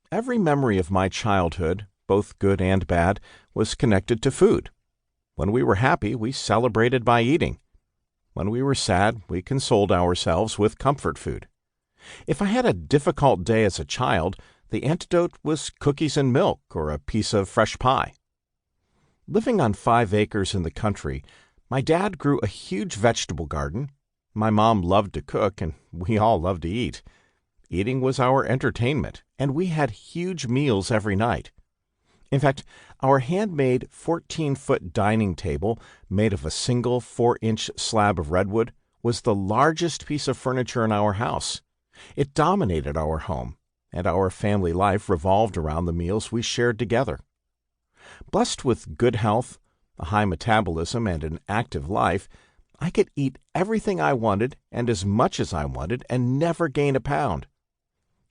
Every memory of my childhood, both good and bad, was connected to food. When we were happy, we celebrated by eating. When we were sad, we consoled ourselves with comfort food. If I had a difficult day as a child, the antidote was cookies and milk or a piece of fresh pie. Living on 5 acres in the country, my dad grew a huge vegetable garden. My mom loved to cook, and we all loved to eat. Eating was our entertainment, and we had huge meals every night. In fact, our handmade 14-foot dining table, made of a single 4-inch slab of redwood, was the largest piece of furniture in our house. It dominated our home, and our family life revolved around the meals we shared together. Blessed with good health, a high metabolism, and an active life, I could eat everything I wanted and as much as I wanted and never gain a pound.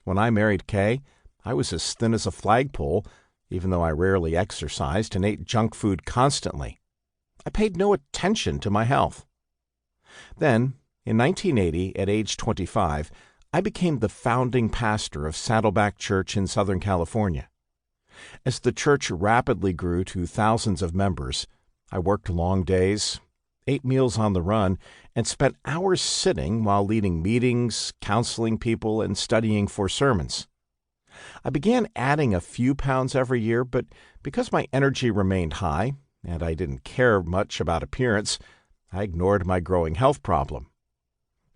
When I married Kay, I was as thin as a flagpole, even though I rarely exercised and ate junk food constantly. I paid no attention to my health. Then, in 1980, at age 25, I became the founding pastor of Saddleback Church in Southern California. As the church rapidly grew to thousands of members, I worked long days, ate meals on the run, and spent hours sitting while leading meetings, counseling people, and studying for sermons. I began adding a few pounds every year, but because my energy remained high, and I didn't care much about appearance, I ignored my growing health problem.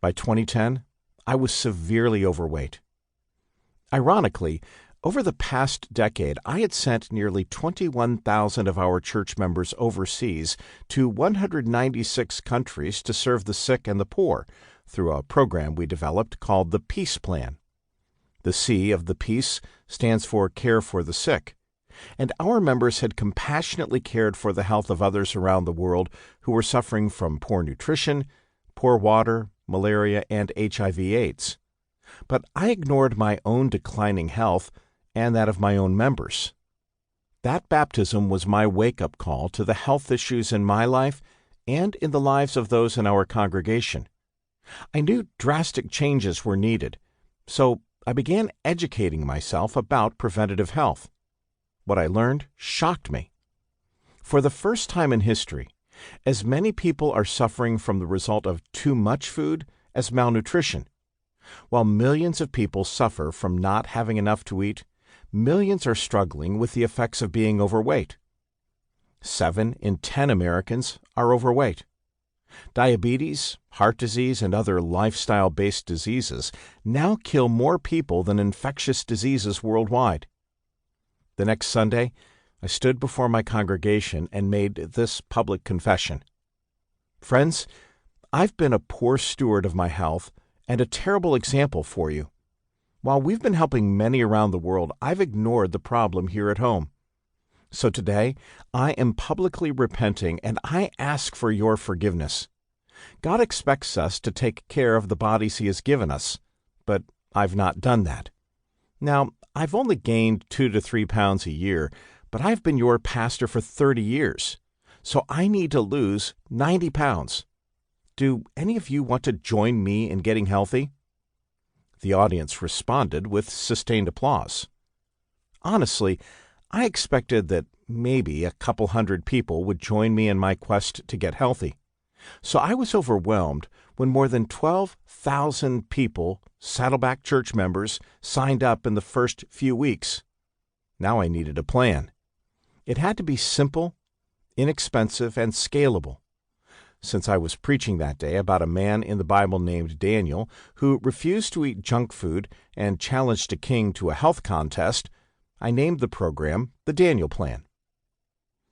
By 2010, I was severely overweight. Ironically, over the past decade, I had sent nearly 21,000 of our church members overseas to 196 countries to serve the sick and the poor through a program we developed called the Peace Plan. The C of the Peace stands for Care for the Sick, and our members had compassionately cared for the health of others around the world who were suffering from poor nutrition, poor water, malaria, and HIV/AIDS. But I ignored my own declining health and that of my own members. That baptism was my wake-up call to the health issues in my life and in the lives of those in our congregation. I knew drastic changes were needed, so I began educating myself about preventative health. What I learned shocked me. For the first time in history, as many people are suffering from the result of too much food as malnutrition. While millions of people suffer from not having enough to eat, millions are struggling with the effects of being overweight. 7 in 10 Americans are overweight. Diabetes, heart disease, and other lifestyle-based diseases now kill more people than infectious diseases worldwide. The next Sunday, I stood before my congregation and made this public confession. Friends, I've been a poor steward of my health and a terrible example for you. While we've been helping many around the world, I've ignored the problem here at home. So today, I am publicly repenting, and I ask for your forgiveness. God expects us to take care of the bodies He has given us, but I've not done that. Now, I've only gained 2 to 3 pounds a year, but I've been your pastor for 30 years, so I need to lose 90 pounds. Do any of you want to join me in getting healthy? The audience responded with sustained applause. Honestly, I expected that maybe a couple hundred people would join me in my quest to get healthy. So I was overwhelmed when more than 12,000 people, Saddleback Church members, signed up in the first few weeks. Now I needed a plan. It had to be simple, inexpensive, and scalable. Since I was preaching that day about a man in the Bible named Daniel who refused to eat junk food and challenged a king to a health contest, I named the program the Daniel Plan.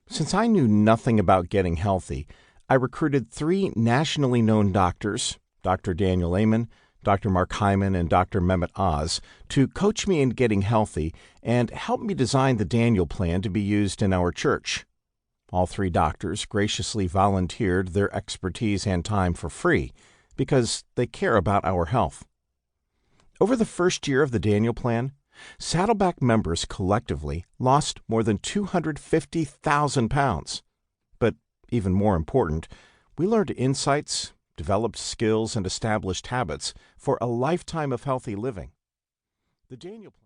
Since I knew nothing about getting healthy, I recruited 3 nationally known doctors, Dr. Daniel Amen, Dr. Mark Hyman, and Dr. Mehmet Oz, to coach me in getting healthy and help me design the Daniel Plan to be used in our church. All 3 doctors graciously volunteered their expertise and time for free because they care about our health. Over the first year of the Daniel Plan, Saddleback members collectively lost more than 250,000 pounds. But even more important, we learned insights, developed skills, and established habits for a lifetime of healthy living. The Daniel Plan